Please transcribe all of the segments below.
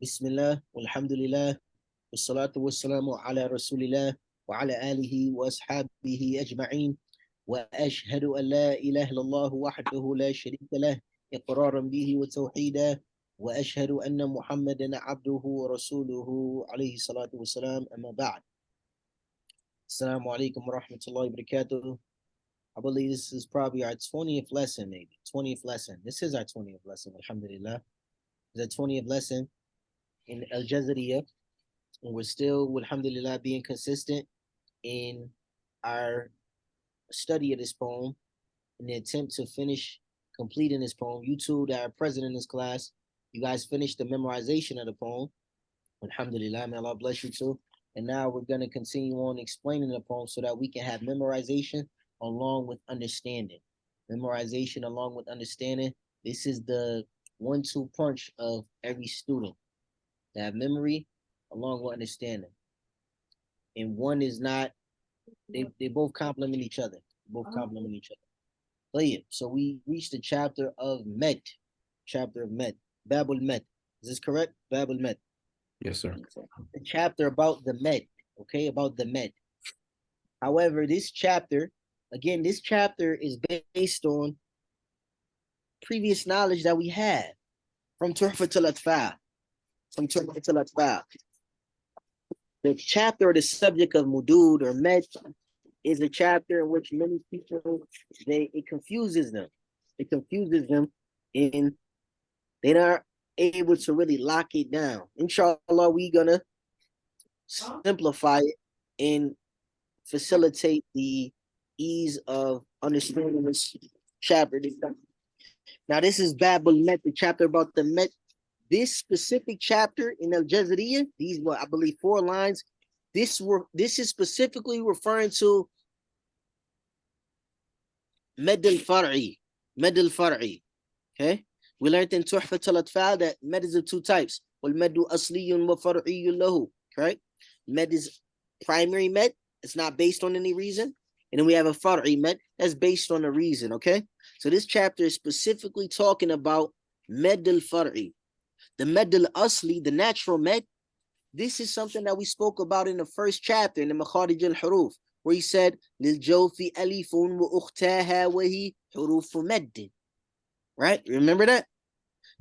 Bismillah, walhamdulillah, wassalatu wassalamu ala rasulillah, wa ala alihi wa ashabihi ajma'in, wa ashhadu an la ilaha illallah wahdahu la sharika lah, iqraran bihi wa tawheeda, wa ashhadu anna Muhammadan abduhu wa rasuluhu alayhi salatu wassalam, amma ba'd. Assalamu alaikum wa rahmatullahi wa barakatuh. I believe this is probably our 20th lesson, maybe. 20th lesson. This is our 20th lesson, alhamdulillah. It's our 20th lesson in al-Jazariyyah, and we're still, alhamdulillah, being consistent in our study of this poem in the attempt to finish completing this poem. You two that are present in this class, you guys finished the memorization of the poem. Alhamdulillah, may Allah bless you too. And now we're going to continue on explaining the poem so that we can have memorization along with understanding. Memorization along with understanding. This is the 1-2 punch of every student. They have memory along with understanding. And one is not, they both complement each other. Both complement each other. But yeah, so we reached the chapter of Met. Chapter of Met. Babul Met. Is this correct? Babul Met. Yes, sir. The chapter about the Met. Okay, about the Met. However, this chapter, again, this chapter is based on previous knowledge that we had from Tuhfat al-Atfal. From Tuhfat al-Atfal. The chapter or the subject of Mudud or Met is a chapter in which many people, it confuses them. It confuses them and they're not able to really lock it down. Inshallah, we're gonna simplify it and facilitate the ease of understanding this chapter. Now, this is Babul Met, the chapter about the Met. This specific chapter in al-Jazariyyah, these were, I believe, 4 lines. This is specifically referring to Med al-Far'i. Med al-Far'i. Okay? We learned in Tuhfat al-Atfal that Med is of 2 types. Wal-Meddu asliyun wa far'iyyun lahu. Correct? Med is primary Med. It's not based on any reason. And then we have a Far'i Med that's based on a reason. Okay? So this chapter is specifically talking about Med al-Far'i. The Med al-Asli, the natural Med, this is something that we spoke about in the first chapter in the Makharij al-Huruf, where he said, Lil-Jawfi alifun wa ukhtaha wa hi hurufu Med. Right? Remember that?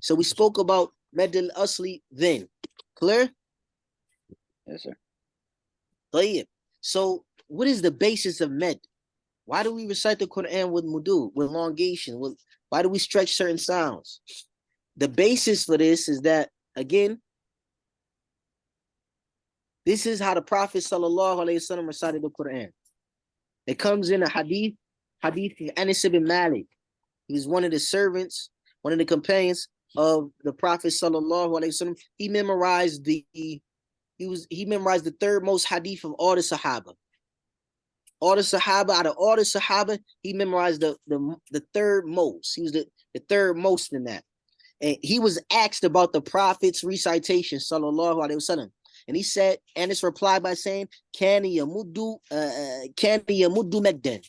So we spoke about Med al-Asli then. Clear? Yes, sir. So what is the basis of Med? Why do we recite the Quran with mudud, with elongation? Why do we stretch certain sounds? The basis for this is that, again, this is how the Prophet ﷺ recited the Quran. It comes in a hadith of Anas ibn Malik. He was one of the servants, one of the companions of the Prophet ﷺ. He memorized the 3rd most hadith of all the Sahaba. Out of all the Sahaba, he memorized the 3rd most. He was the 3rd most in that. And he was asked about the Prophet's recitation, sallallahu alaihi wasallam, and he said, Anas replied by saying, "Kana yamuddu medden."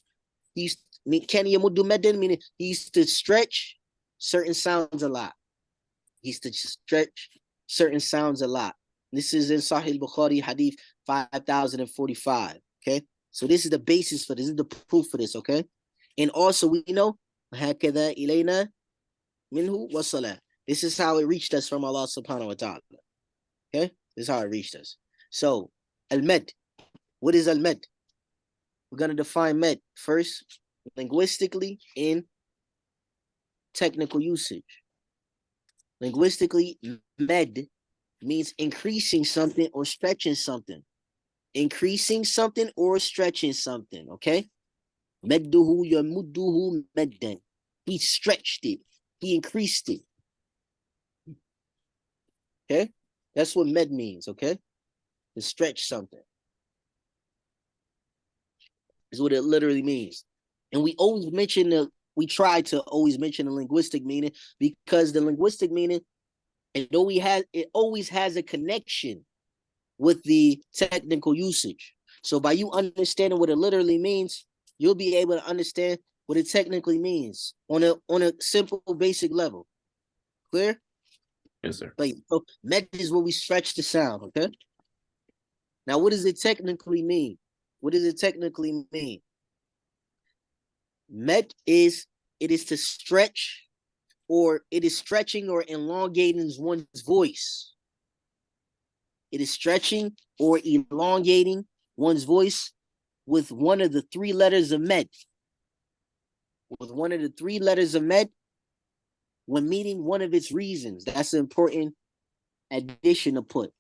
Kana yamuddu medden, meaning he used to stretch certain sounds a lot. This is in Sahih Bukhari, Hadith 5045. Okay, so this is the basis for this. This is the proof for this. Okay, and also we know, هكذا إلينا minhu wasala. This is how it reached us from Allah subhanahu wa ta'ala. Okay? This is how it reached us. So, al-med. What is al-med? We're going to define med first, linguistically, in technical usage. Linguistically, med means increasing something or stretching something. Increasing something or stretching something. Okay? Medduhu yamudduhu meddan. He stretched it. He increased it. Okay? That's what med means, okay? To stretch something. Is what it literally means. And we try to always mention the linguistic meaning, because the linguistic meaning, it always has a connection with the technical usage. So by you understanding what it literally means, you'll be able to understand what it technically means on a simple, basic level. Clear? Yes, sir. But so med is where we stretch the sound, okay? Now, what does it technically mean? What does it technically mean? Met is, it is to stretch, or it is stretching or elongating one's voice. It is stretching or elongating one's voice with one of the three letters of med. With one of the three letters of med when meeting one of its reasons. That's an important addition to put.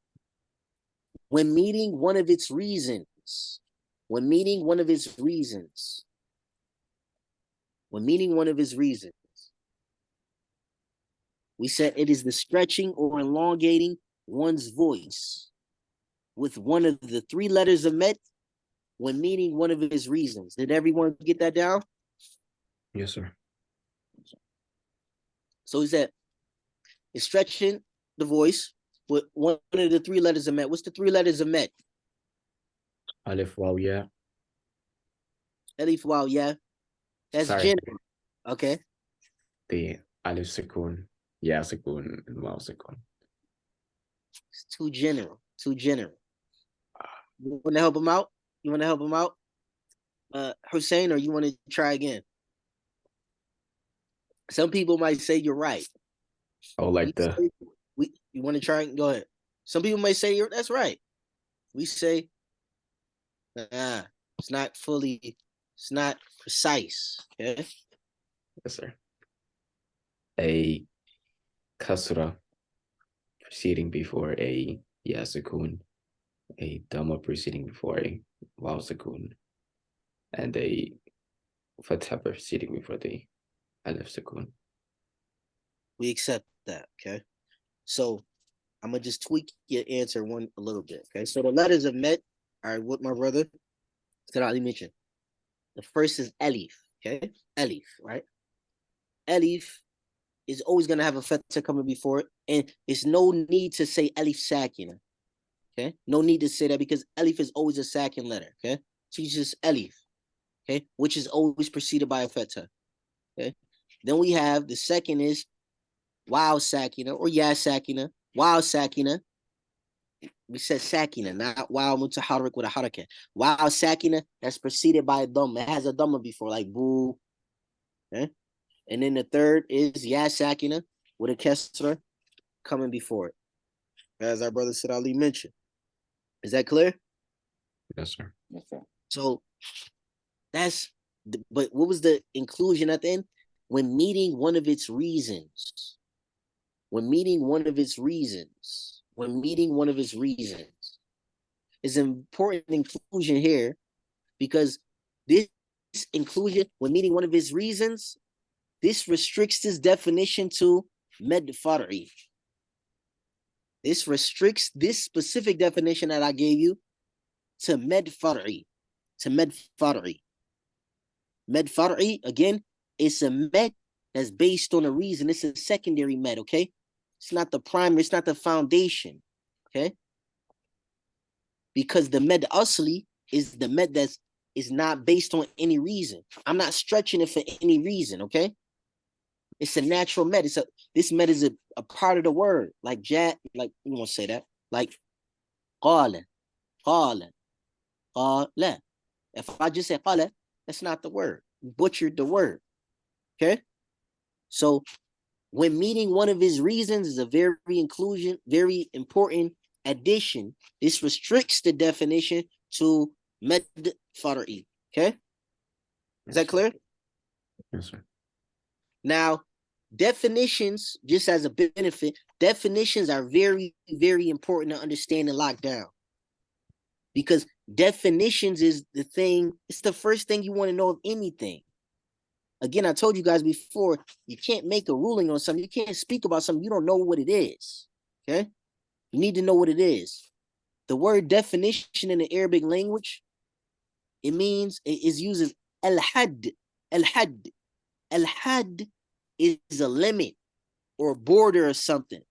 When meeting one of its reasons. When meeting one of its reasons. When meeting one of its reasons. We said it is the stretching or elongating one's voice with one of the three letters of met when meeting one of his reasons. Did everyone get that down? Yes, sir. So he said it's stretching the voice with one of the three letters of met. What's the three letters of met? Alif, waw, ya. Alif, waw, ya. That's general. Okay. The alif sukun, ya sukun, and waw sukun. It's too general. Too general. You want to help him out? You want to help him out? Hussein, or you want to try again? Some people might say you're right. Oh, like you want to try? Go ahead. Some people might say that's right. We say, it's not fully, it's not precise. Okay. Yes, sir. A kasra proceeding before a ya sukun, a dhamma proceeding before a waw sukun, and a fatha proceeding before the alif sukun. We accept that. Okay. So I'm gonna just tweak your answer a little bit. Okay. So the letters of met are what my brother said I mentioned. The first is Alif. Okay. Alif, right? Alif is always gonna have a fatha coming before it, and it's no need to say Alif Sakina. Okay. No need to say that because Alif is always a second letter. Okay. So it's just Alif. Okay. Which is always preceded by a fatha. Okay. Then we have the second is Wow Sakina or Ya Sakina. Wow Sakina. We said Sakina, not Wow Mutaharrik with a harakat. Wow Sakina, that's preceded by a dhamma. It has a dhamma before, like boo. Okay? And then the third is Ya Sakina with a kesra coming before it. As our brother Said Ali mentioned. Is that clear? Yes, sir. Yes, sir. So but what was the inclusion at the end? When meeting one of its reasons. When meeting one of its reasons. When meeting one of its reasons. Is an important inclusion here because this inclusion, when meeting one of its reasons, this restricts this definition to med far'i. This restricts this specific definition that I gave you to med far'i. To med far'i. Med far'i, again, it's a med that's based on a reason. It's a secondary med, okay? It's not the primary, it's not the foundation, okay? Because the med asli is the med that is not based on any reason. I'm not stretching it for any reason, okay? It's a natural med. This med is a part of the word, like like you want to say that, like qala, qala, qala. If I just say qala, that's not the word. You butchered the word, okay? So when meeting one of his reasons is a very important addition. This restricts the definition to med far'i. Okay? Is that clear? Yes, sir. Now, definitions, just as a benefit, definitions are very, very important to understand and lock down. Because definitions is it's the first thing you want to know of anything. Again, I told you guys before, you can't make a ruling on something. You can't speak about something you don't know what it is. Okay? You need to know what it is. The word definition in the Arabic language, it uses al-had. Al-had. Al-had is a limit or a border or something.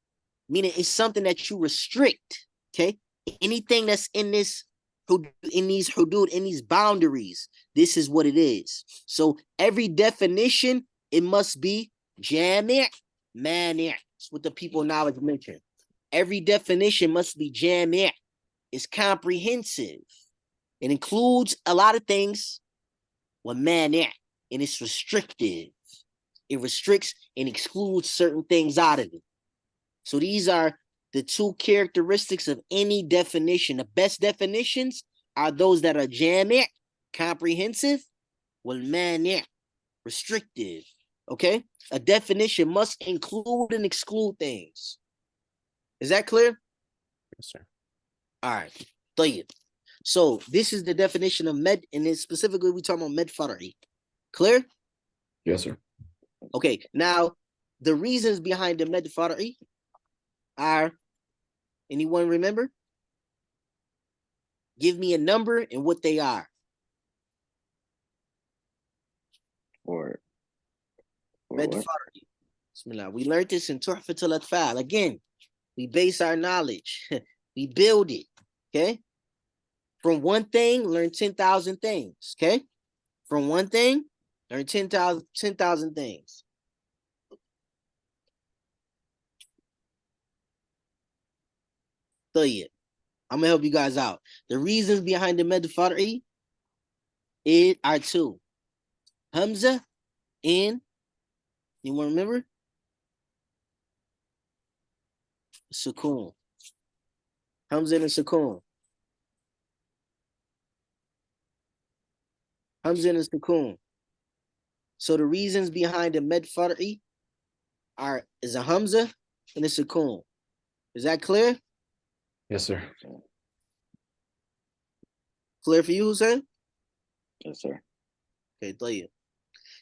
Meaning it's something that you restrict. Okay? Anything that's in these hudud, in these boundaries, this is what it is. So every definition, it must be jami', mani'. That's what the people knowledge mention. Every definition must be jami'. It's comprehensive. It includes a lot of things. وَمَانِعْ, and it's restrictive. It restricts and excludes certain things out of it. So these are the two characteristics of any definition. The best definitions are those that are jami', comprehensive, وَالْمَانِعْ, restrictive. Okay? A definition must include and exclude things. Is that clear? Yes, sir. All right. طيب. So this is the definition of med, and then specifically we talking about med far'i. Clear? Yes, sir. Okay. Now, the reasons behind the med far'i are, anyone remember? Give me a number and what they are. Or Med what? far'i. Bismillah. We learned this in Tuhfatul Atfal. Again, we base our knowledge. We build it. Okay? From one thing, learn 10,000 things. Okay? From one thing, learn 10,000 things. طيب. I'm gonna help you guys out. The reasons behind the med far'i are two. Hamza and, you want to remember? Sukun. Hamza and Sukun. Hamza and Sukun. So the reasons behind the med far'i is a Hamza and a Sukun. Is that clear? Yes, sir. Clear for you, Hussein? Yes, sir. Okay, طيب.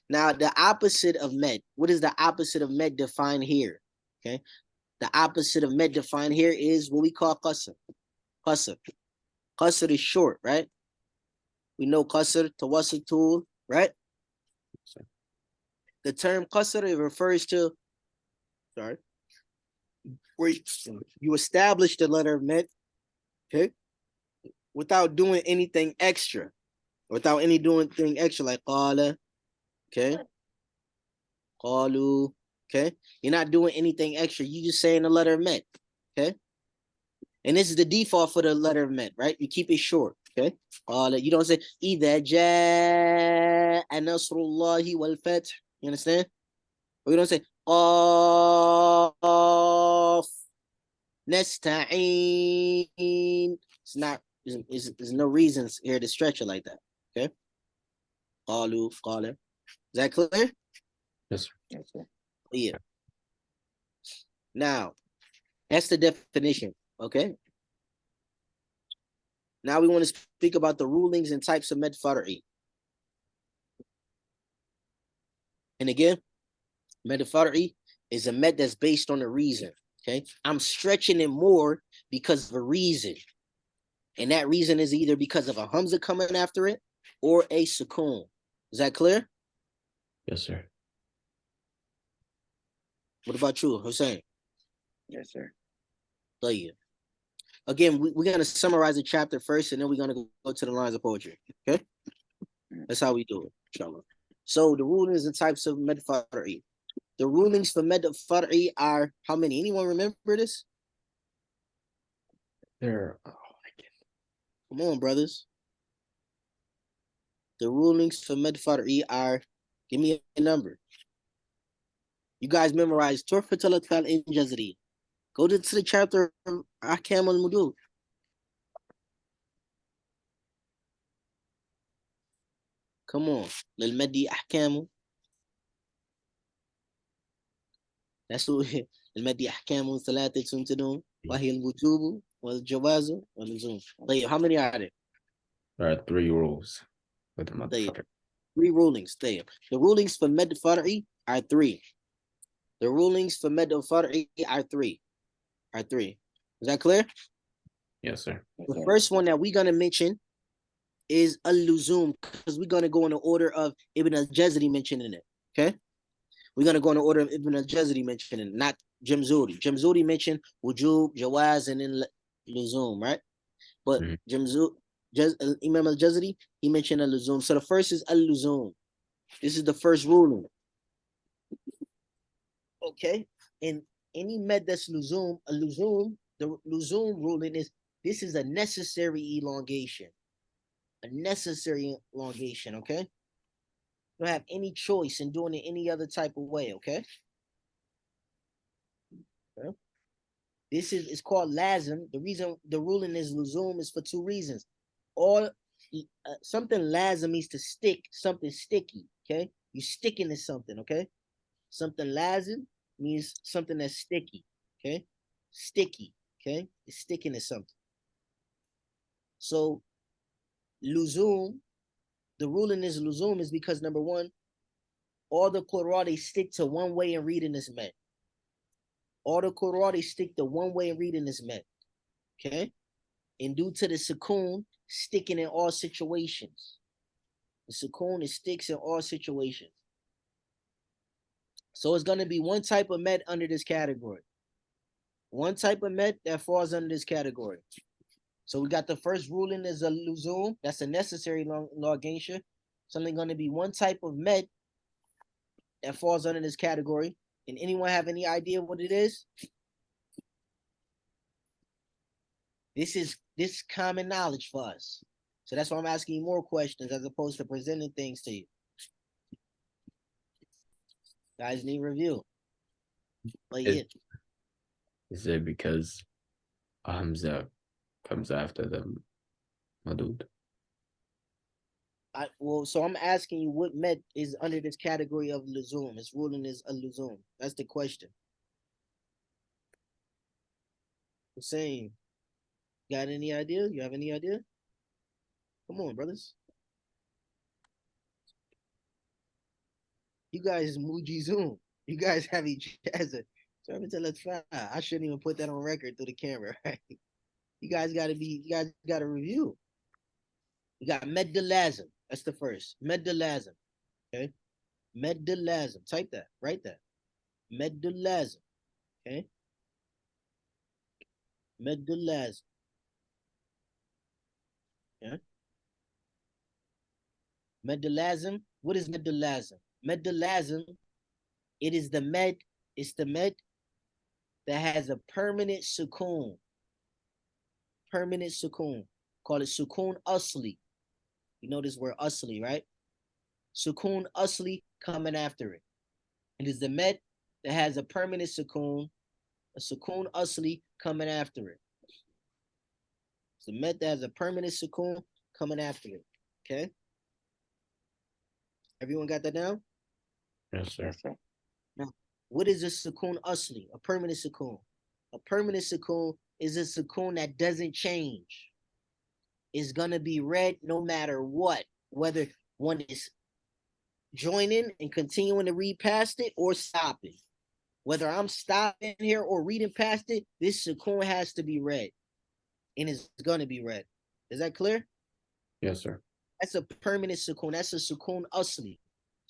Now the opposite of med. What is the opposite of med defined here? Okay. The opposite of med defined here is what we call qasr. Qasr. Qasr is short, right? We know qasr, tawassutul, right? Sir. The term qasr, it refers to, where you establish the letter of med, okay, without doing anything extra, without doing anything extra like qala, okay, qalu, okay. You're not doing anything extra. You just saying the letter of med, okay. And this is the default for the letter of med, right? You keep it short, okay. You don't say إِذَا جَاءَ نَصْرُ اللَّهِ وَالْفَتْحِ. You understand? Or you don't say قَافْ نَسْتَعِينَ. It's not. There's no reasons here to stretch it like that. Okay. قَالُوا قَالَ. Is that clear? Yes, sir. Yes, sir. Yeah. Now, that's the definition. Okay. Now we want to speak about the rulings and types of med far'i. And again, med far'i is a med that's based on a reason. Okay. I'm stretching it more because of a reason. And that reason is either because of a Hamza coming after it or a Sukun. Is that clear? Yes, sir. What about you, Hussein? Yes, sir. طيب. Again, we're going to summarize the chapter first, and then we're going to go to the lines of poetry. Okay? That's how we do it, inshallah. So the rulings and types of med far'i. The rulings for med far'i are how many? Anyone remember this? There. Come on, brothers. The rulings for med far'i are, give me a number. You guys memorize Tuhfatul Atfal al-Jazariyyah. Go to the chapter of Ahkam al-Mudud. Come on. للمدي أحكامه. That's what المدي أحكامه ثلاثة تدوم وهي الوجوب والجواز واللزوم. طيب, how many are there? There are 3 rules with the mother. طيب. 3 rulings. طيب. The rulings for med far'i are 3. The rulings for med far'i are 3. Is that clear? Yes, sir. The first one that we're going to mention is al-luzum, because we're going to go in the order of Ibn al-Jazari mentioning it. Okay? We're going to go in the order of Ibn al-Jazari mentioning it, not Jamzuri. Jamzuri mentioned wujub, jawaz, and then luzum, right? But Imam al-Jazari, he mentioned al-luzum. So the first is al-luzum. This is the first ruling. Okay? And any med that's luzum, the luzum ruling is this is a necessary elongation. A necessary elongation, okay? You don't have any choice in doing it any other type of way, okay? Okay. This is it's called lazim. The reason the ruling is luzum is for two reasons. Or something lazim means to stick, something sticky, okay? You sticking to something, okay? Something lazim means something that's sticky, okay? Sticky, okay? It's sticking to something. So luzum, the ruling is luzum is because number one, all the Qur'an they stick to one way in reading this met. All the Qur'an they stick to one way in reading this met, okay? And due to the sukoon sticking in all situations, the sukoon it sticks in all situations. So it's gonna be one type of met under this category. One type of met that falls under this category. So we got the first ruling is a luzum, that's a necessary elongation. Something gonna be one type of met that falls under this category. And anyone have any idea what it is? This is common knowledge for us. So that's why I'm asking you more questions as opposed to presenting things to you. Guys need review. But yeah. Is it because Hamza comes after them, Madud? Well, so I'm asking you what met is under this category of luzum. Its ruling is a luzum. That's the question. Hussein, got any idea? You have any idea? Come on, brothers. You guys Muji Zoom. You guys have each other. So until it's fine. I shouldn't even put that on record through the camera, right? You guys gotta review. You got Meddalazim. That's the first. Meddalazim. Okay. Meddalazim. Type that. Write that. Meddalazim. Okay. Meddalazim. Yeah. Meddalazim. What is Meddalazim? Meddalazim, it is the med, it's the med that has a permanent sukoon. Permanent sukoon. Call it sukoon asli. You know this word asli, right? Sukoon asli coming after it. It is the med that has a permanent sukoon, a sukoon asli coming after it. It's the med that has a permanent sukoon coming after it. Okay? Everyone got that down? Yes, sir. Yes, sir. Now, what is a sukoon asli? A permanent sukoon. A permanent sukoon is a sukoon that doesn't change. It's gonna be read no matter what, whether one is joining and continuing to read past it or stopping. Whether I'm stopping here or reading past it, this sukoon has to be read, and it's gonna be read. Is that clear? Yes, sir. That's a permanent sukoon. That's a sukoon asli.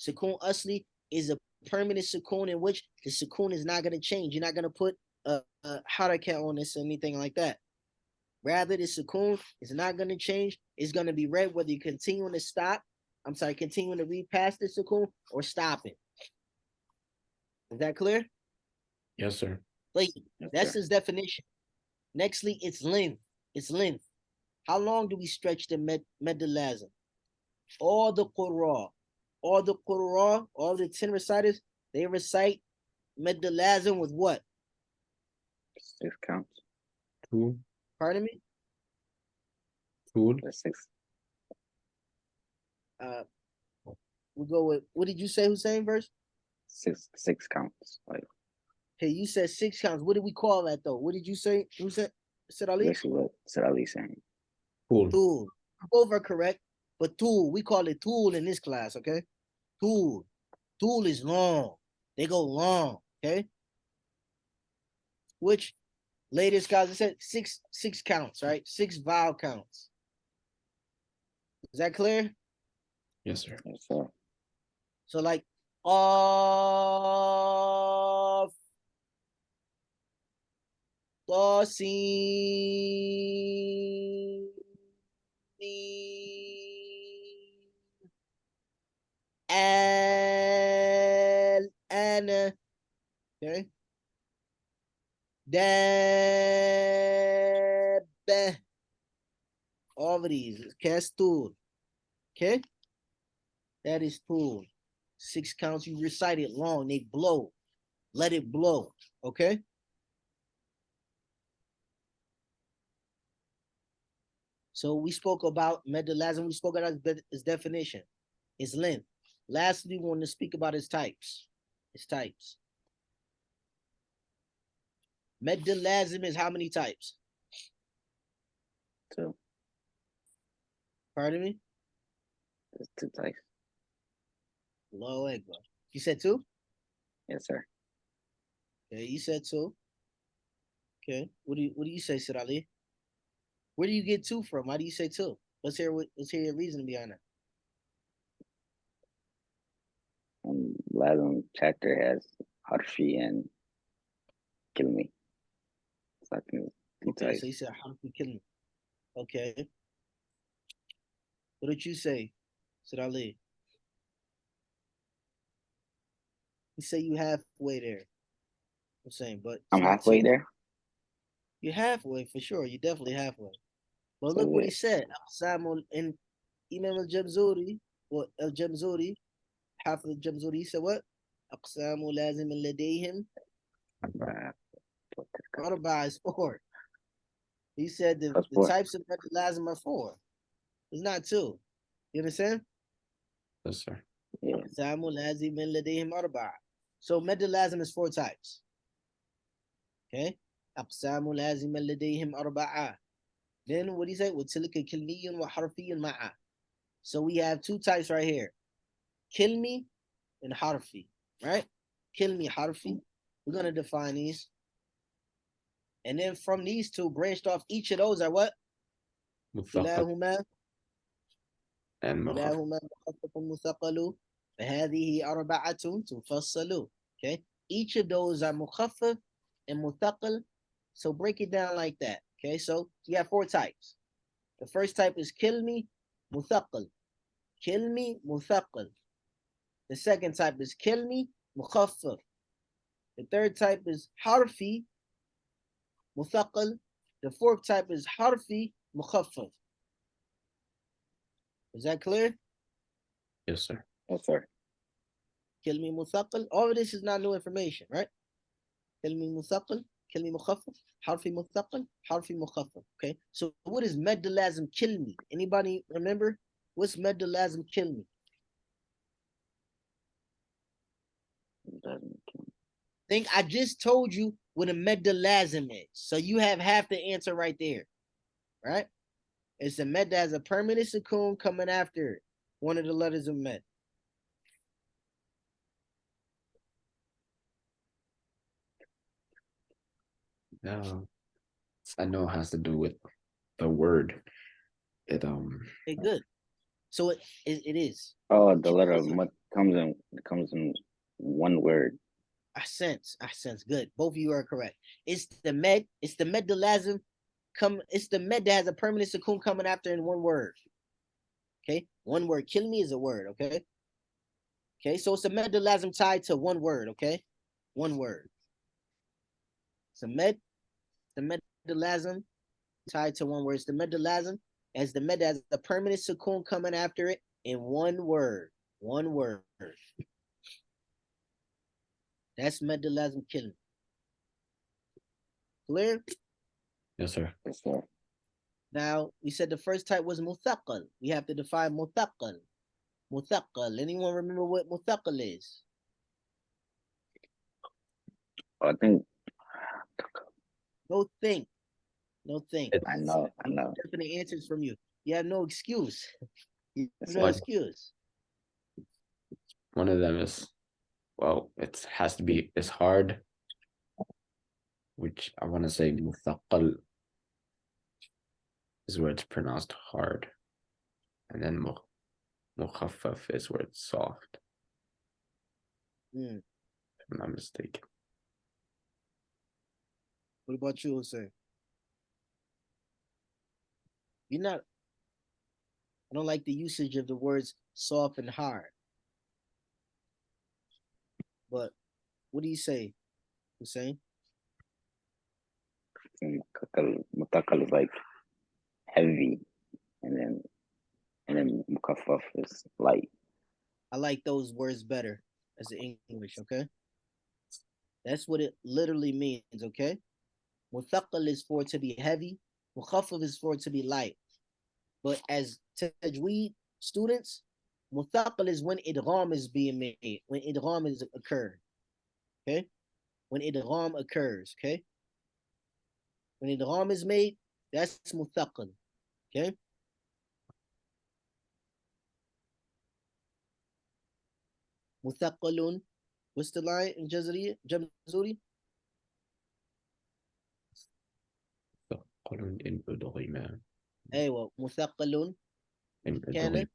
Sukoon asli is a permanent sukoon in which the sukoon is not going to change. You're not going to put a harakat on this or anything like that. Rather, the sukoon is not going to change. It's going to be read whether you continuing to stop. I'm sorry, continuing to read past the sukoon or stopping. Is that clear? Yes, sir. Like, Yes, that's sir. his definition. Nextly, it's length. It's length. How long do we stretch the meddalazim? All the Qur'an, all the 10 reciters, they recite meddalazim with what? 6 counts. Cool. Pardon me? Cool. The 6. We go with, what did you say, Hussein, verse? 6 counts. Like Hey, you said 6 counts. What did we call that, though? What did you say? Who said Ali? literally what Sir Ali saying. Cool. Tool. Both are correct, but tool, we call it tool in this class, okay? Tool. Tool is long. They go long, okay? Which latest guys, I said six counts, right? 6 vowel counts. Is that clear? Yes, sir. Yes, sir. So like off, Tosin, al, ana. Okay. دابة. All of these. Okay, stool. Okay? That is stool. 6 counts. You recite it long. They blow. Let it blow. Okay? So we spoke about medalazim. We spoke about its definition, its length. Lastly, we want to speak about its types. Its types. Medalazim is how many types? 2. Pardon me? There's 2 types. Low Akbar. You said 2? Yes, sir. Okay, you said 2. Okay. What do you say, Sir Ali? Where do you get 2 from? Why do you say 2? Let's hear your reason behind that. Lazim chapter has harfi and kilmi. So I think it's 2 Okay, types. so you said harfi kilmi. Okay. What did you say, Sir Ali? You say you halfway there. I'm saying, but it's I'm not halfway 2. there. You're halfway for sure. You're definitely halfway. But So look what he wait, said. Aqsamul in Imam al-Jamzuri or al-Jamzuri, half al-Jamzuri, he said what? Aqsamu lazim ladayhim. Arba is 4. He said plus the 4. types of lazim are 4. It's not 2. You understand? Yes, sir. Yeah. Aqsamu lazim ladayhim arba. So medalazim is 4 types. Okay? Aqsamu lazim ladayhim arba'a. Then what do you say? وَتِلْكَ كِلْمِيٌّ وَحَرْفِيٌّ مَعَ. So we have 2 types right here. Kilmi and harfi, right? Kilmi, harfi. We're going to define these. And then from these 2, branched off, each of those are what? مثقل كلاهما and مخفف. كلاهما مخفف مثقل فهذه أربعة تفصل. Okay? Each of those are mukhaffaf and muthaqal. So break it down like that. Okay? So you have 4 types. The first type is kilmi, muthaqal. Kilmi, muthaqal. The second type is kilmi, mukhaffaf. The third type is harfi, muthaqal. The fourth type is harfi, mukhaffaf. Is that clear? Yes, sir. Yes, sir. Kilmi, muthaqal. All of this is not new information, right? Kilmi, muthaqal, kilmi, mukhaffaf, harfi, muthaqal, harfi, mukhaffaf. Okay, so what is medalazim kilmi? Anybody remember? What's medalazim kilmi? Think I just told you what a medalazim is. So you have half the answer right there, right? It's a med that has a permanent sukoon coming after it. One of the letters of med. No, I know it has to do with the word. It Okay, good. So it is. Oh, the letter mut comes in one word. I sense. Good. Both of you are correct. It's the med lazim it's the med that has a permanent sukoon coming after in one word. Okay, one word. Kill me is a word. Okay. Okay, so it's a med lazim tied to one word. Okay, one word. It's a the medalazim tied to one word. It's the medalazim as the med as the permanent sukoon coming after it in one word. One word. That's medalazim killing. Clear? yes, sir. Yes, sir. Now we said the first type was muthaqal. We have to define muthaqal. Muthaqal. Anyone remember what muthaqal is? I think No think. No think. I know. Definite answers from you. You have no excuse. You have That's no what- excuse. One of them is, well, it has to be, it's hard, which I want to say مثقل is where it's pronounced hard. And then مخفف is where it's soft, Mm. if I'm not mistaken. What about you, Jose? You're not. I don't like the usage of the words soft and hard. But what do you say, Hussein? Mutakal is like heavy, and then mukaffaf is light. I like those words better as in English, okay? That's what it literally means, okay? Muthaqal is for it to be heavy, mukhaffaf is for it to be light. But as tajweed students, muthaqal is when idgham is being made, when idgham is occurring, okay? When idgham occurs, okay? When idgham is made, that's muthaqal, okay? Muthaqalun, what's the line in Jazariyyah, Jamzuri? مثقل إن أدغم أيوة مثقل إن كان أدغم.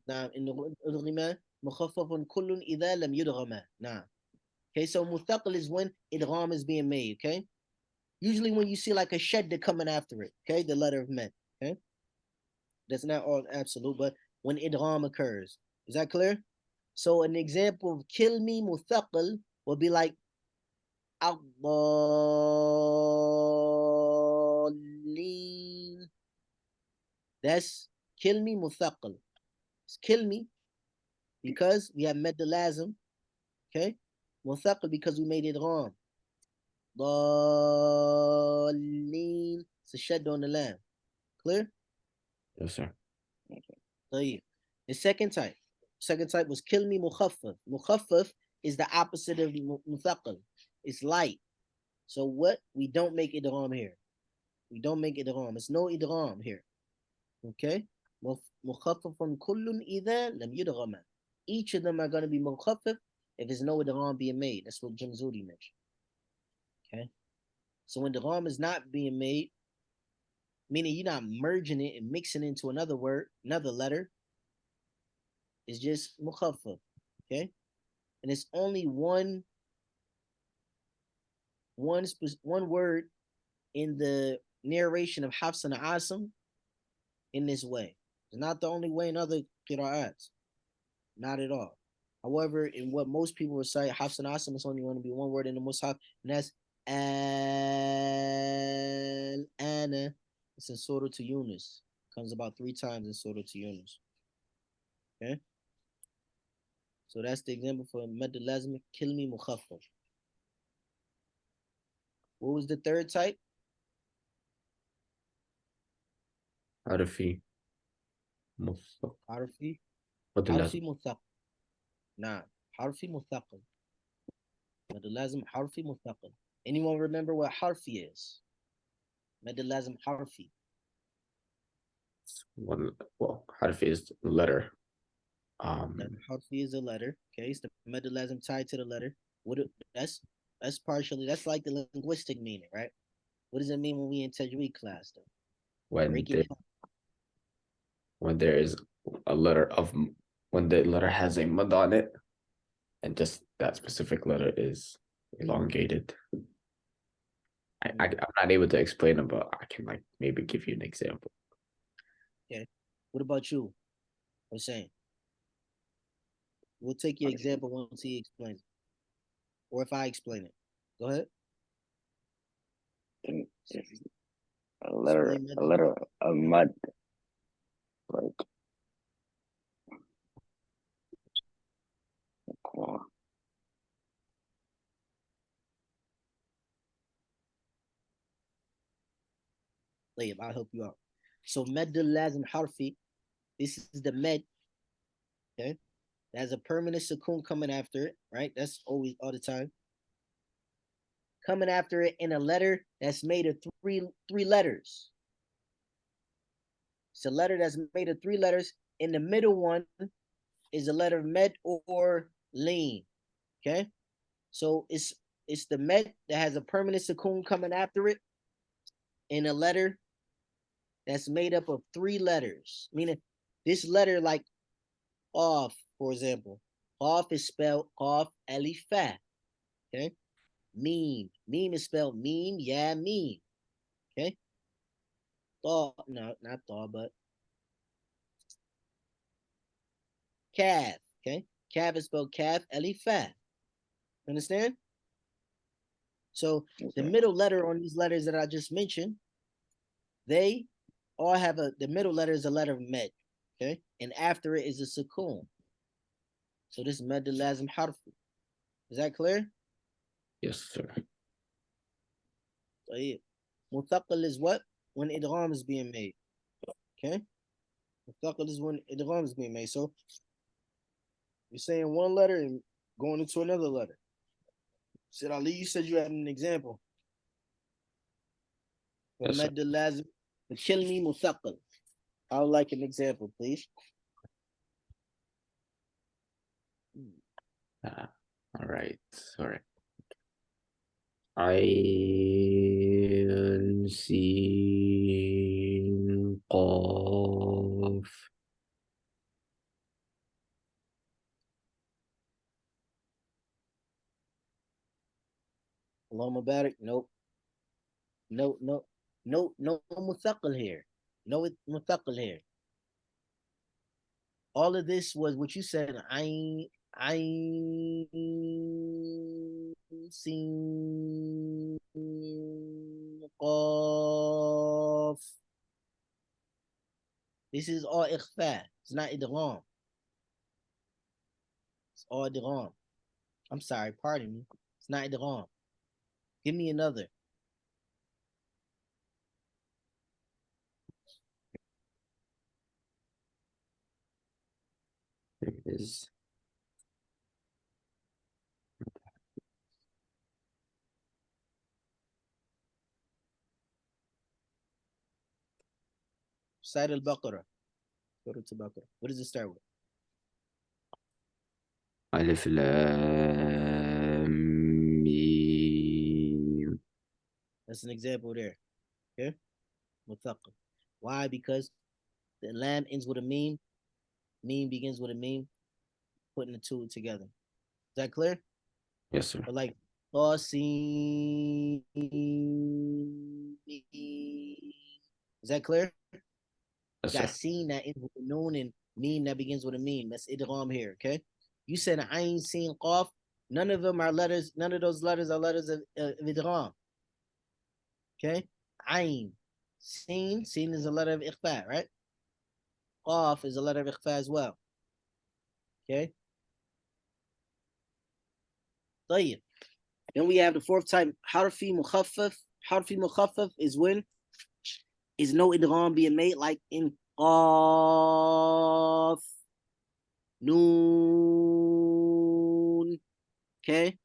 نعم إنه أدغم مخفف كل إذا لم يدغم نعم. Okay, so muthaqal is when idgham is being made, okay? Usually when you see like a shadda coming after it, okay? The letter of men, okay? That's not all absolute, but when idgham occurs. Is that clear? So an example of kill me muthaqal will be like الضالين. That's kill me muthaqal. It's kill me because we have met the lazim, okay? Muthaqal because we made it wrong. ضالين. It's a shed on the lamb. Clear? Yes, sir. طيب. The second type was kill me mukhaffaf. Mukhaffaf is the opposite of muthaqal. It's light. So what? We don't make idgham here. We don't make idgham. It's no idgham here. Okay? Mukhaffafun kullun idha lam yudgham. Each of them are going to be mukhaffaf if there's no idgham being made. That's what Jamzuri mentioned. Okay? So when idgham is not being made, meaning you're not merging it and mixing it into another word, another letter, it's just mukhaffaf. Okay? And it's only one word in the narration of Hafs and Asim in this way. It's not the only way in other qira'ats. Not at all. However, in what most people recite, Hafs and Asim is only going to be one word in the Mus'haf, and that's al-ana. It's in Surah to Yunus. Comes about 3 times in Surah to Yunus. Okay? So that's the example for Mad Lazim, Kilmi Mukhaffaf. What was the third type? عرفي مثقل. Harfi. What the last? Harfi Muthaq. Nah. Harfi Muthaqal. Mad Lazim Harfi Muthaqal. Anyone remember what Harfi is? Mad Lazim Harfi. One, well, حرف is letter. Harfi is a letter. Okay, it's the Mad Lazim tied to the letter. What that's partially that's like the linguistic meaning, right? What does it mean when we in Tajweed class though? when Break it down. when there is a letter of when the letter has a mud on it, and just that specific letter is elongated. I'm not able to explain it, but I can like maybe give you an example. Okay. What about you? I'm saying. We'll take your example once he explains it. Or if I explain it. Go ahead. It's a letter of mud, like I'll help you out. So med lazim harfi, this is the med, okay? There's a permanent sukoon coming after it, right? That's always all the time. Coming after it in a letter that's made of three letters. It's a letter that's made of 3 letters. In the middle one is a letter med or lean. Okay. So it's the med that has a permanent sukoon coming after it in a letter that's made up of 3 letters. Meaning this letter, like off, for example. Off is spelled off alif fa. Okay. Meme. Meme is spelled meme, yeah, meme. Okay. Thaw, no, not thaw, but calf. Okay. Calf is spelled calf alif fa. Understand? So Yes, the sir. middle letter on these letters that I just mentioned, they all have the middle letter is a letter of med, okay? And after it is a sukoon. So this is med lazim harfi. Is that clear? Yes, sir. So yeah. Muthaqal is what? When idgham is being made. Okay? Muthaqal is when idgham is being made. So you're saying one letter and going into another letter. Said Ali, you said you had an example. Yes, sir. Med lazim. Kilmi muthaqal. I would like an example, please. All right. Sorry. عين سين قاف. Allahumma barik. Nope. No, no, no muthaqal here. No muthaqal here. All of this was what you said. I seen qaf. This is all ikhfa. It's not idgham. It's all idgham. I'm sorry, pardon me. It's not idgham. Give me another. There is Side al-Baqarah. Go to Baqarah. What does it start with? ألف لام ميم. That's an example there. Okay? Muthaqal. Why? Because the lam ends with a meme begins with a meme, putting the two together. Is that clear? Yes, sir. Or like Qasim. Is that clear? Yes, Got sir. seen that ends with a noon and meme that begins with a meme. That's idgham here, okay? You said ayn, seen, qaf. None of them are letters. None of those letters are letters of idgham. Okay? Ayn. Seen is a letter of ikhfa, right? Qaf is a letter of ikhfa as well. Okay? طيب. Then we have the fourth type, harfi mukhaffaf. Harfi mukhaffaf is when is no idgham being made, like in qaf, noon. Okay?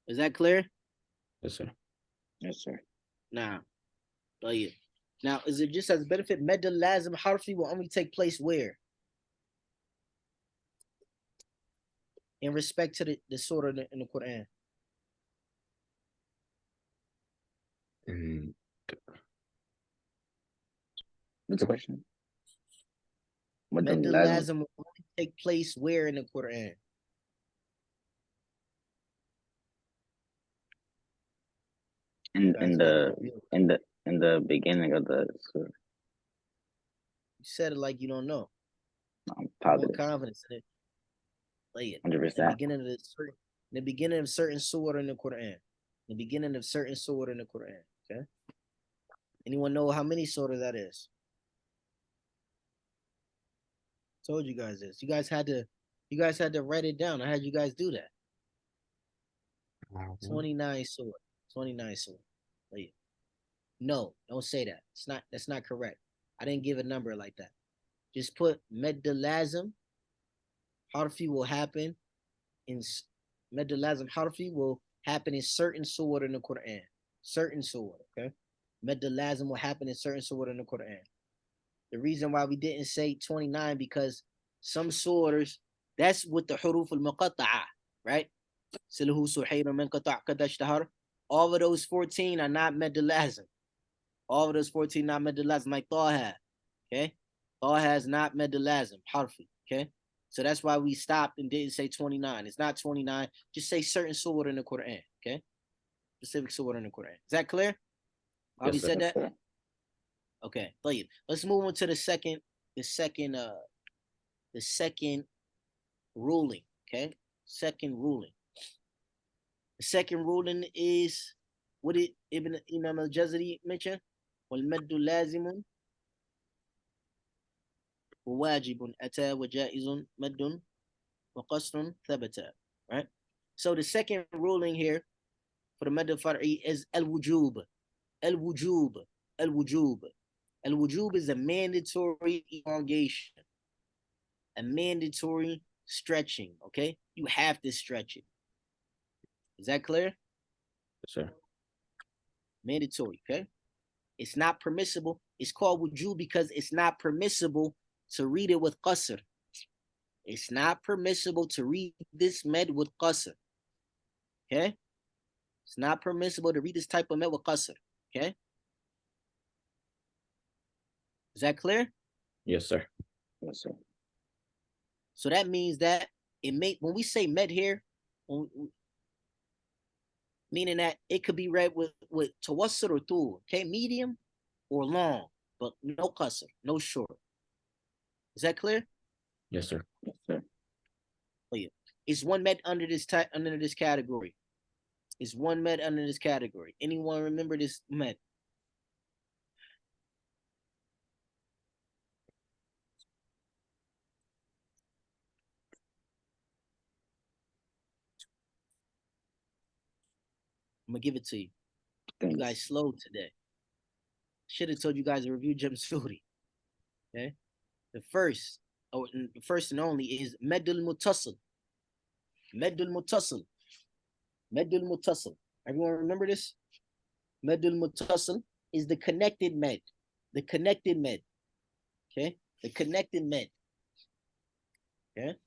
Is that clear? Yes, sir. Yes, sir. Now, طيب. Now, is it just as a benefit? Med lazim harfi will only take place where? In respect to the surah in the Quran. Mm, What's the question? What the Med lazim? lazim will only take place where in the Quran? In Guys gotta review. in the beginning of the surah. You said it like you don't know. I'm More positive. confidence in it. Play it. 100%. The beginning of the beginning of certain surah in the Quran. The beginning of certain surah in the Quran. Okay. Anyone know how many surah that is? Told you guys this. You guys had to write it down. I had you guys do that. 29 surah. 29 surah. Play it. No, don't say that. That's not correct. I didn't give a number like that. Just put med lazim. Harfi will happen in med lazim harfi will happen in certain surah in the Quran. Certain surah, okay? Med lazim will happen in certain surah in the Quran. The reason why we didn't say 29 because some surahs, that's with the huruf al-muqatta'a, right? Silahu suhayra min qata' kadashtahar. All of those 14 are not med lazim. All of those 14 not med lazim, like Taha, okay? Taha is not med lazim, harfi, okay? So that's why we stopped and didn't say 29. It's not 29. Just say certain surah in the Quran, okay? Specific surah in the Quran. Is that clear? Bobby Yes, sir. said Yes, that? sir. Okay, let's move on to the second ruling, okay? Second ruling. The second ruling is what did Imam al-Jazari mention? وَالْمَدُّ لَازِمٌ وَوَاجِبٌ أَتَى وَجَائِزٌ مَدٌّ وَقَصْرٌ ثَبَتَ. Right? So the second ruling here for the mad al-far'i is al-wujub. Al-wujub. Al-wujub. Al-wujub is a mandatory elongation, a mandatory stretching, okay? You have to stretch it. Is that clear? Yes, sir. Mandatory, okay? It's not permissible. It's called wujub because it's not permissible to read it with qasr. It's not permissible to read this med with qasr, okay? It's not permissible to read this type of med with qasr, okay? Is that clear? Yes, sir. Yes, sir. So that means that when we say med here, meaning that it could be read with tawassut or tul, okay, medium or long, but no qasr, no short. Is that clear? Yes, sir. Yes, sir. Oh yeah, it's one med under this category. It's one med under this category. Anyone remember this med? I'm gonna give it to you. You Thanks. guys slow today. Should have told you guys to review Jamsuri. Okay, the first and only is medul mutasil. Medul mutasil. Medul mutasil. Everyone remember this? Medul mutasil is the connected med. The connected med. Okay, the connected med. Okay.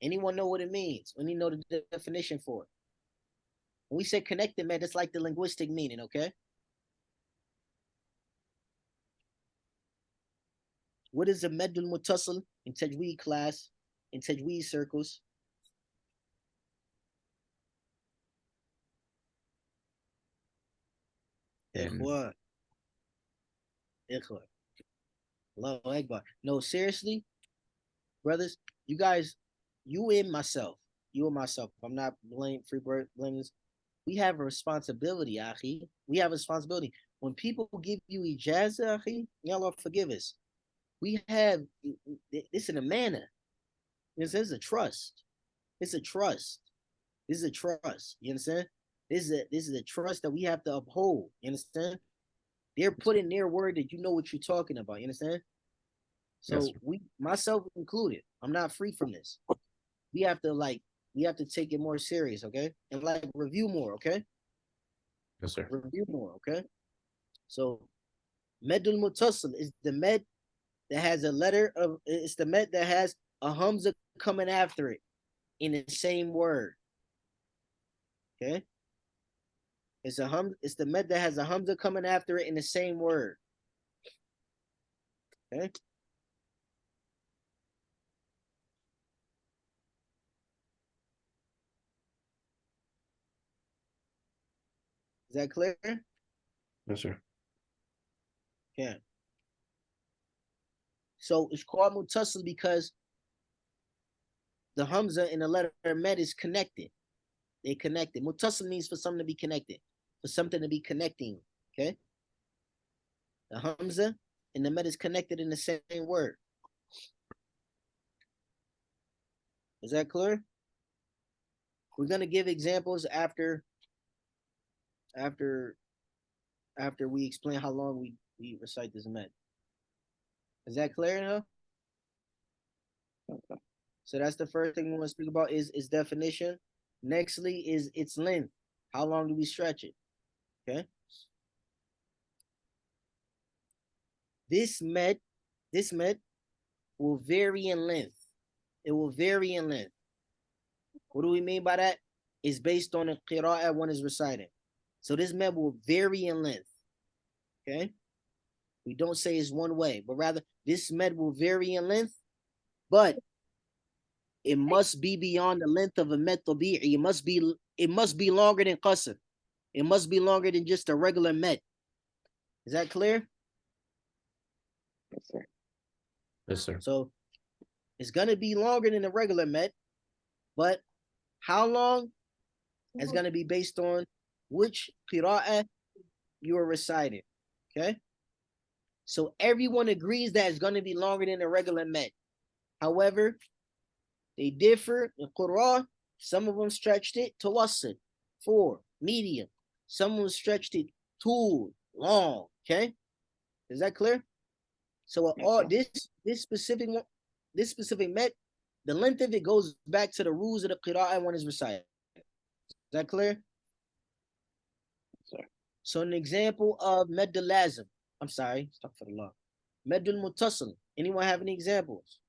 Anyone know what it means? When you know the definition for it. When we say connected med, it's like the linguistic meaning, okay? What is a medul mutasil in tajweed class, in tajweed circles? Ikhwan. Ikhwan. Allahu Akbar. No, seriously, brothers, you guys, you and myself, I'm not blaming this. We have a responsibility, Akhi. We have a responsibility. When people give you ijazah, Akhi, Allah forgive us. We have this in a manner. This is a trust. It's a trust. This is a trust. You understand? This is a trust that we have to uphold. You understand? They're putting their word that you know what you're talking about. You understand? So Yes, we, myself included, I'm not free from this. We have to take it more serious, okay? And like review more, okay? yes, sir. Review more, okay? So medul mutasil is the med that has a letter of, it's the med that has a hamza coming after it in the same word. Okay? It's the med that has a hamza coming after it in the same word. Okay? Is that clear? Yes, sir. Yeah. So it's called mutasil because the hamza in the letter med is connected. They're connected. Mutasil means for something to be connected, for something to be connecting. Okay? The hamza and the med is connected in the same word. Is that clear? We're gonna give examples after we explain how long we recite this med. Is that clear enough? Okay. So that's the first thing we want to speak about is its definition. Nextly is its length. How long do we stretch it? Okay. This med will vary in length. It will vary in length. What do we mean by that? It's based on the qira'ah one is reciting. So this med will vary in length. Okay. We don't say it's one way, but rather this med will vary in length, but it must be beyond the length of a med tabi'i. It must be longer than qasr. It must be longer than just a regular med. Is that clear? Yes, sir. Yes, sir. So it's gonna be longer than a regular med, but how long? It's going to be based on which qira'ah you are reciting. Okay? So everyone agrees that it's going to be longer than a regular med. However, they differ in Qur'an. Some of them stretched it to wasat, 4, medium. Some of them stretched it too long. Okay? Is that clear? So all this specific met, the length of it goes back to the rules of the qira'ah one is recited. Is that clear? Sir. So an example of med lazim. I'm sorry, astaghfirullah. Med muttasil. Anyone have any examples?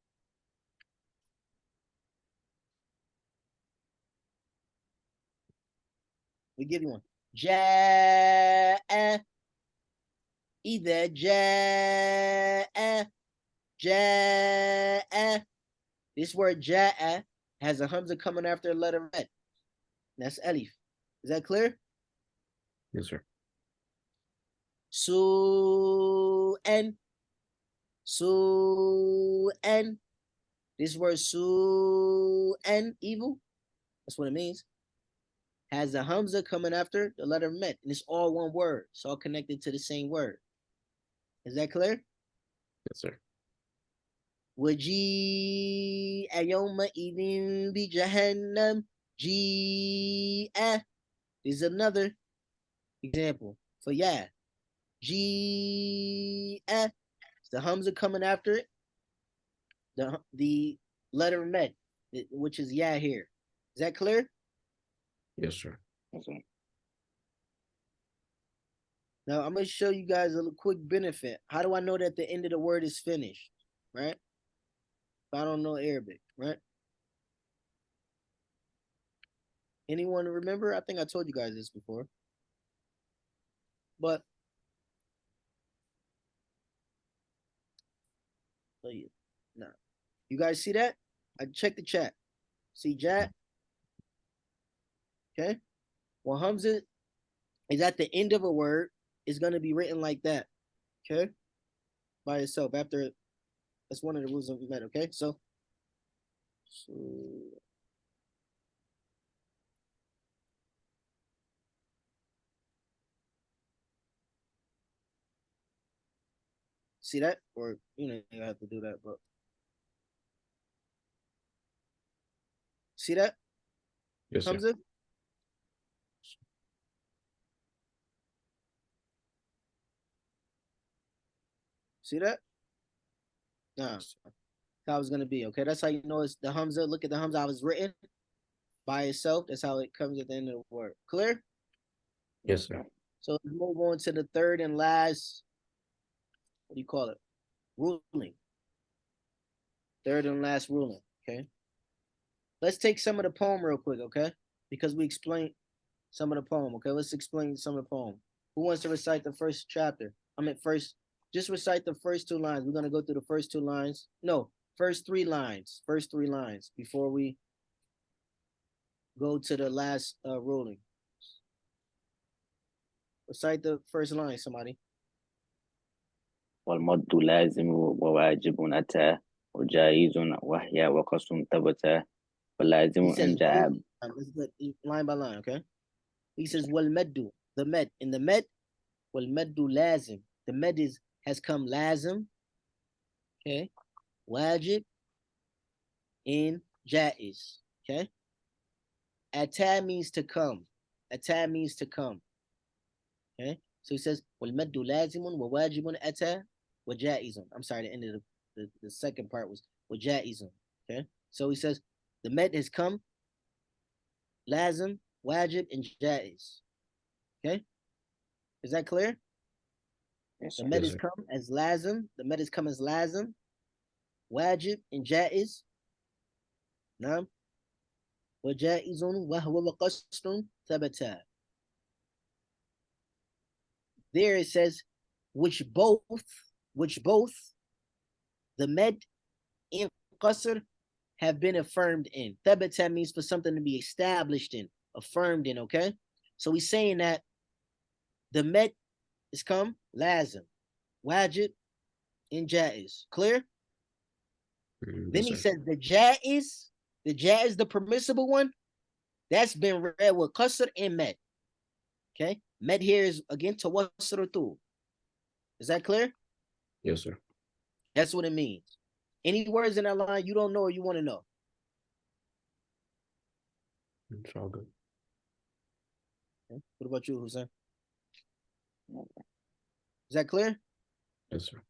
We give you one. Ja'a. Either ja'a. Ja'a. This word ja'a has a hamza coming after a letter med. That's alif. Is that clear? Yes, sir. Su'an. Su'an. This word su'an, evil, that's what it means, has a hamza coming after the letter met, and it's all one word. It's all connected to the same word. Is that clear? Yes, sir. وَجِيءَ يَوْمَئِذٍ بِجَهَنَّمَ جِيءَ. This is another example for yeah. G. The hamza coming after it. The letter met, which is yeah here. Is that clear? Yes, sir. Yes, sir. Now I'm gonna show you guys a quick benefit. How do I know that the end of the word is finished? Right? If I don't know Arabic, right? Anyone remember? I think I told you guys this before. But no. You guys see that? I checked the chat. See chat? Okay. Well, hamza is at the end of a word. It's gonna be written like that. Okay. By itself. After that's one of the rules of met. Okay. So see that? Or you have to do that, but see that? Yes, sir. Hamza? See that? No. How it's gonna be. Okay, that's how you know it's the hamza. Look at the hamza. I was written by itself. That's how it comes at the end of the word. Clear? Yes, sir. So let's move on to the third and last. What do you call it? Ruling. Third and last ruling. Okay. Let's take some of the poem real quick. Okay, because we explained some of the poem. Okay, let's explain some of the poem. Who wants to recite the first chapter? I mean, first. Just recite the first 2 lines. We're gonna go through the first 2 lines. No, first 3 lines. First 3 lines before we go to the last ruling. Recite the first line, somebody. والمد لازم وواجب أتى وجائز وهي وقص ثبت ولازم He says, إن جاء. let's go line by line, okay? He says, wal meddu, the med. In the med, wal meddu lazim. The med has come lazim, okay? Wajib in jaiz, okay? Ata means to come. Ata means to come, okay? So he says, wal meddu lazimun wa wajibun ata wa jaizun. I'm sorry, the end of the second part was wa jaizun, okay? So he says, the med has come, lazim, wajib, and jaiz, okay? Is that clear? Yes, The sir. med Yes, has sir. come as lazim. The med has come as lazim, wajib, and jaiz. Naam. وجائز وهو وقصر ثبتا. There it says, which both, the med and qasr have been affirmed in. Thabata means for something to be established in, affirmed in, okay? So he's saying that the med is come, lazim, wajib, and jaiz. Clear? Then Yes, he sir. says the jaiz, the permissible one, That's been read with qasr and med. Okay, med here is again tawassur thul. Is that clear? Yes, sir. That's what it means. Any words in that line you don't know or you want to know? It's all good. Okay. What about you, Hussein? Okay. Is that clear? Yes, sir.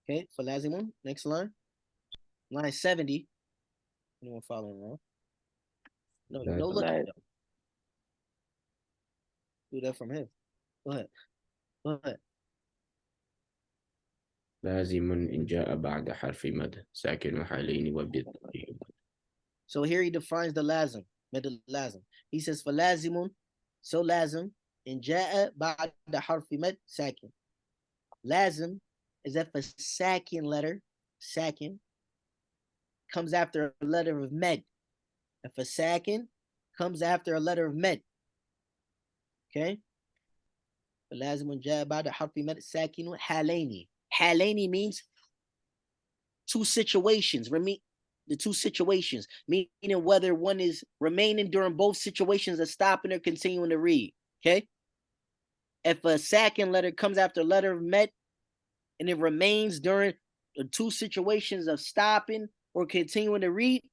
Okay, for Lazimun, next line. Line 70. Anyone following along? No, no looking. Like, Do that from him. Go ahead. Go ahead. لازم إن جاء بعد حرف مد ساكن وحالين وبالتقييد. So here he defines the lazim, med lazim. He says for lazimun, so lazim, in ja'a ba'da harfi med sakin. Lazim is that for sakin letter, sakin, comes after a letter of med. And for sakin, comes after a letter of med. Okay? For lazimun ja'a ba'da harfi med sakinu halaini. Halaini means two situations. The two situations, meaning whether one is remaining during both situations of stopping or continuing to read. Okay. If a second letter comes after a letter of met and it remains during the two situations of stopping or continuing to read,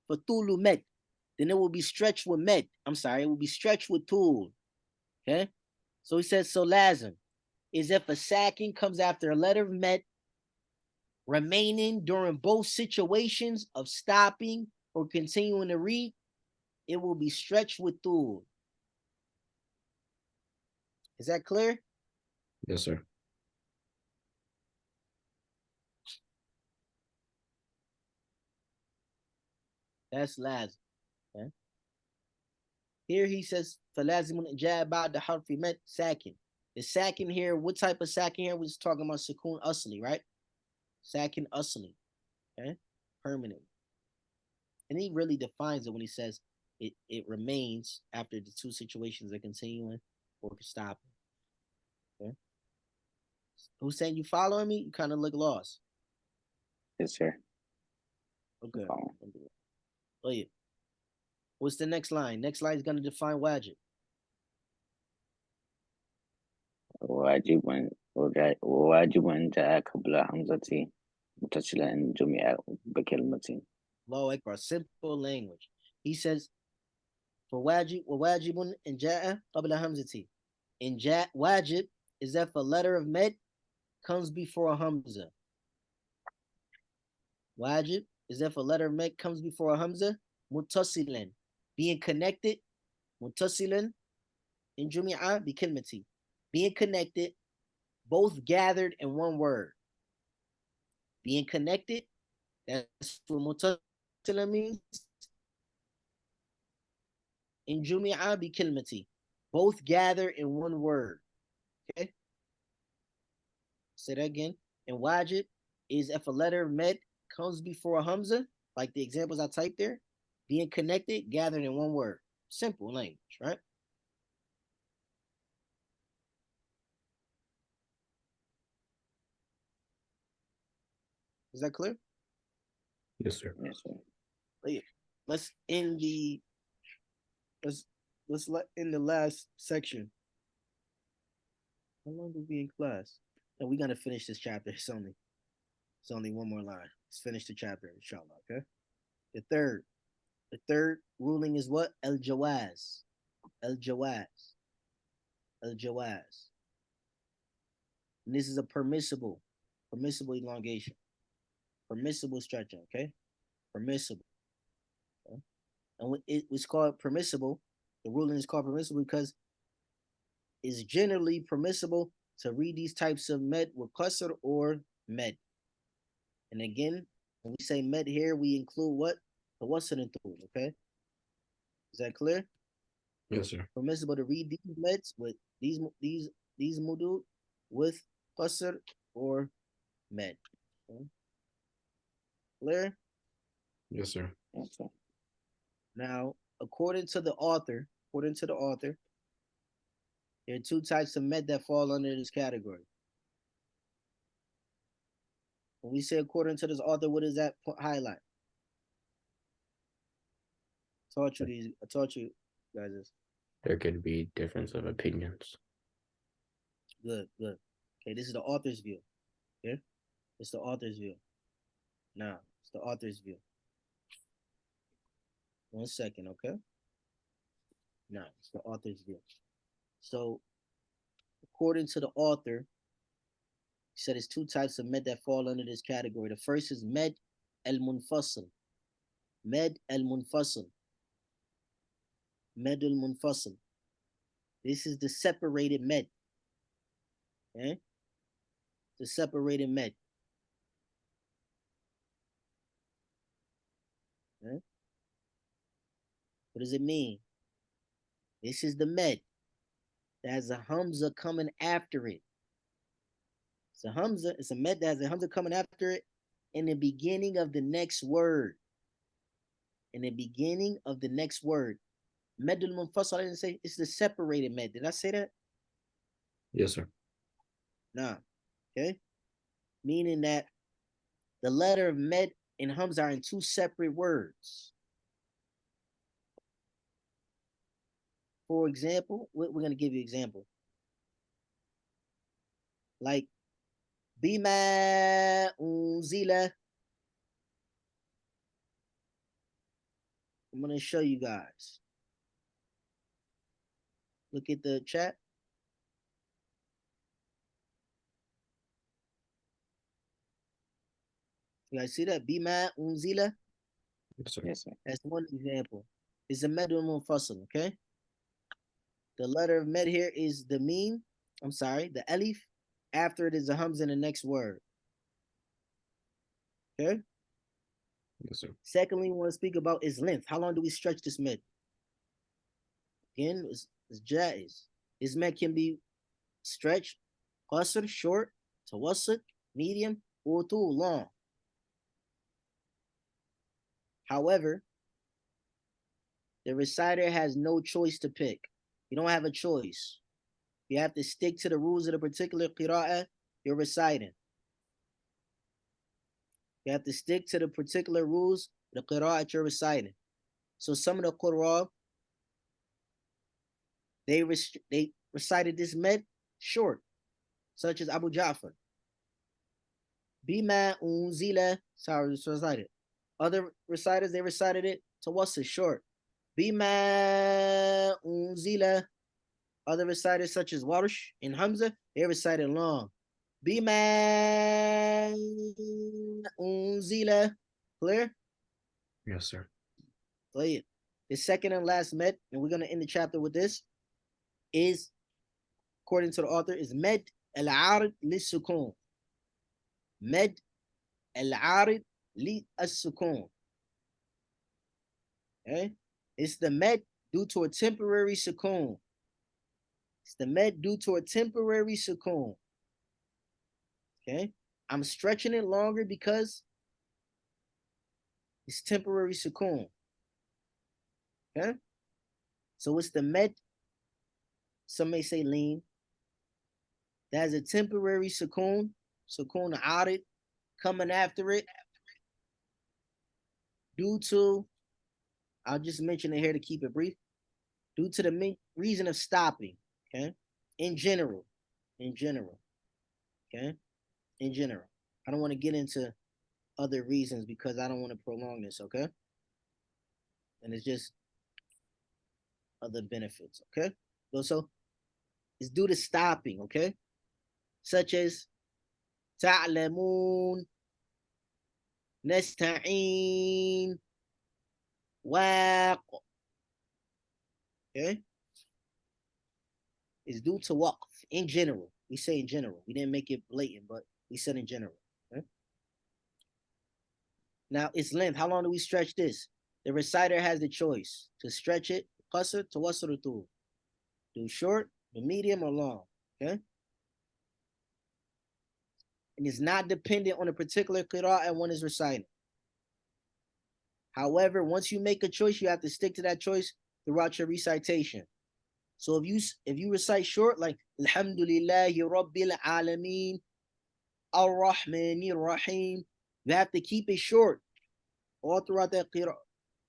for tulu met, then it will be stretched with met. I'm sorry, it will be stretched with tul. Okay. So he says, so lazim is if a second comes after a letter of met remaining during both situations of stopping or continuing to read, it will be stretched with tul. Is that clear? Yes, sir. That's lazim. Okay? Here he says, فَلَازِمٌ جَاءَ بَعْدَ حَرْفِ مَدْ سَاكِن. The sakin here, what type of sakin here? We're just talking about sukun asli, right? Sakin asli, okay? Permanent. And he really defines it when he says it remains after the two situations are continuing or stopping. Okay? Who's saying you following me? You kind of look lost. yes, sir. Okay. Oh, Oh yeah. What's the next line? Next line is going to define wajib. واجب أن جاء قبل همزة متصلة إن جمع بكلمة. Allahu Akbar. Simple language. He says, for wajib, wajibun in ja'a qabla hamzati. In wajib is that for letter of med comes before a hamza. Wajib is that for letter of med comes before a hamza. Muttasilan, being connected. Muttasilan in jumi'a bi kilmati. Being connected, both gathered in one word. Being connected, that's what muttasilan means. In jumi'a bi kilmati. Both gather in one word. Okay? Say that again. And wajib is if a letter of med comes before a hamza, like the examples I typed there, being connected, gathered in one word. Simple language, right? Is that clear? Yes, sir. Yes, sir. Let's end the let's let in the last section. How long will we be in class? And we're gonna finish this chapter. It's only one more line. Let's finish the chapter, inshallah. Okay. The third ruling is what? Al-Jawaz. Al-Jawaz. Al-Jawaz. And this is a permissible elongation. Permissible stretching, okay? Permissible. Okay? And it was called permissible. The ruling is called permissible because it's generally permissible to read these types of med with qasr or med. And again, when we say med here, we include what? The wasn't through, okay? Is that clear? Yes, sir. Permissible to read these meds with these mudud with qasr or med. Okay? Clear? Yes, sir. Yes, sir. Now, according to the author, there are two types of med that fall under this category. When we say according to this author, what does that highlight? I taught you guys this. There can be difference of opinions. Good, good. Okay, this is the author's view. Okay, it's the author's view. Now, it's the author's view. 1 second, okay? Now, it's the author's view. So, according to the author, he said there's 2 types of med that fall under this category. The first is med al-munfasil. Med al-munfasil. Med al-munfasil. This is the separated med. Okay? The separated med. Okay? What does it mean? This is the med that has a Hamza coming after it. It's a Hamza, it's a med that has a Hamza coming after it in the beginning of the next word. In the beginning of the next word. Medul munfasal, I didn't say it's the separated med. Did I say that? Yes, sir. Nah. Okay. Meaning that the letter of med and Hamza are in 2 separate words. For example, we're going to give you an example. Like, Bima unzila. I'm going to show you guys. Look at the chat. You guys see that? Bima unzila. Yes, sir. Yes, sir. That's one example. It's a medul munfasil, okay? The letter of med here is the meme. I'm sorry, the alif. After it is a hamza in the next word. Okay? Yes, sir. Secondly, we want to speak about its length. How long do we stretch this med? Again, it's jaiz. This med can be stretched, qasr, short, tawassut, medium, or tul, long. However, the reciter has no choice to pick. You don't have a choice. You have to stick to the rules of the particular qira'ah you're reciting. You have to stick to the particular rules of the qira'ah you're reciting. So some of the qurra, they recited this med short, such as Abu Ja'far. Bima unzila, sorry, it's recited. Other reciters, they recited it tawassul, short. Bima unzila. Other reciters such as Warsh and Hamza, they recited long. Bima unzila. Clear? Yes, sir. Play it. The second and last med, and we're going to end the chapter with this, is, according to the author, is med al-arid li-sukun. Med al-arid li-as-sukun. Okay? It's the med due to a temporary sukun. It's the med due to a temporary sukun. Okay? I'm stretching it longer because it's temporary sukun. Okay? So it's the med, some may say lean, that has a temporary sukun arid, coming after it, due to, I'll just mention it here to keep it brief, due to the reason of stopping. Okay, in general, okay, in general. I don't want to get into other reasons because I don't want to prolong this, okay? And it's just other benefits, okay? So it's due to stopping, okay? Such as ta'lamun, nasta'in, waq, okay? It's due to waqf in general. We say in general. We didn't make it blatant, but we said in general. Okay? Now, its length. How long do we stretch this? The reciter has the choice to stretch it, qasr, tawassut, tul. Do short, the medium, or long. Okay? And it's not dependent on a particular qira'ah one is reciting. However, once you make a choice, you have to stick to that choice throughout your recitation. So if you recite short, like Alhamdulillahi Rabbil Alameen, Ar-Rahmanir Rahim, you have to keep it short all throughout that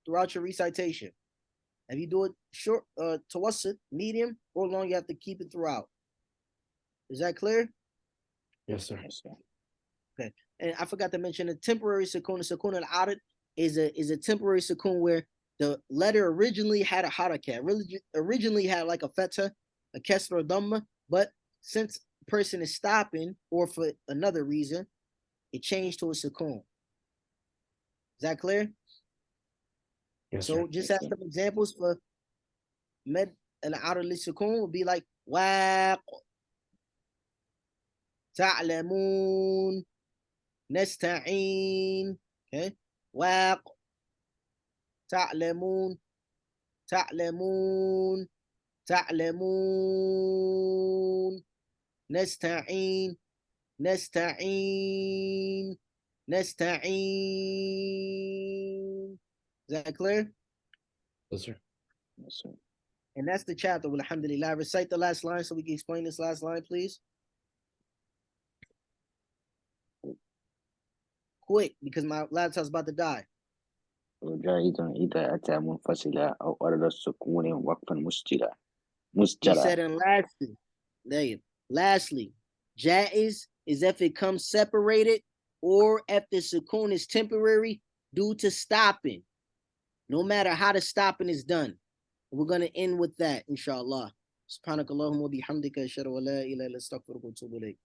throughout your recitation. If you do it short, tawassit, medium, or long, you have to keep it throughout. Is that clear? Yes, sir. Yes, sir. Okay. And I forgot to mention a temporary sukun. Sukun al-arid is a temporary sukun where the letter originally had a harakat, originally had like a fetha, a kesra, dhamma, but since the person is stopping or for another reason, it changed to a sukun. Is that clear? Yes, So sir. just Yes, as sir. some examples for med al-arid li-sukun would be like waq, ta'lamun, nasta'in, okay? Waq, تعلمون تعلمون تعلمون نستعين نستعين نستعين. Is that clear? Yes, sir. Yes, sir. And that's the chapter. Alhamdulillah. Recite the last line so we can explain this last line, please. Quick, because my laptop's about to die. وجاهد إذا أتى منفصلا أو أراد السكون وقفا He مسجلا. said, and lastly, there you. Lastly, jaiz is if it comes separated or if the sukun is temporary due to stopping. No matter how the stopping is done. We're going to end with that, inshallah. Subhanakallahumma bihamdika ashhadu an la ilaha illa anta astaghfiruka wa atubu ilayk.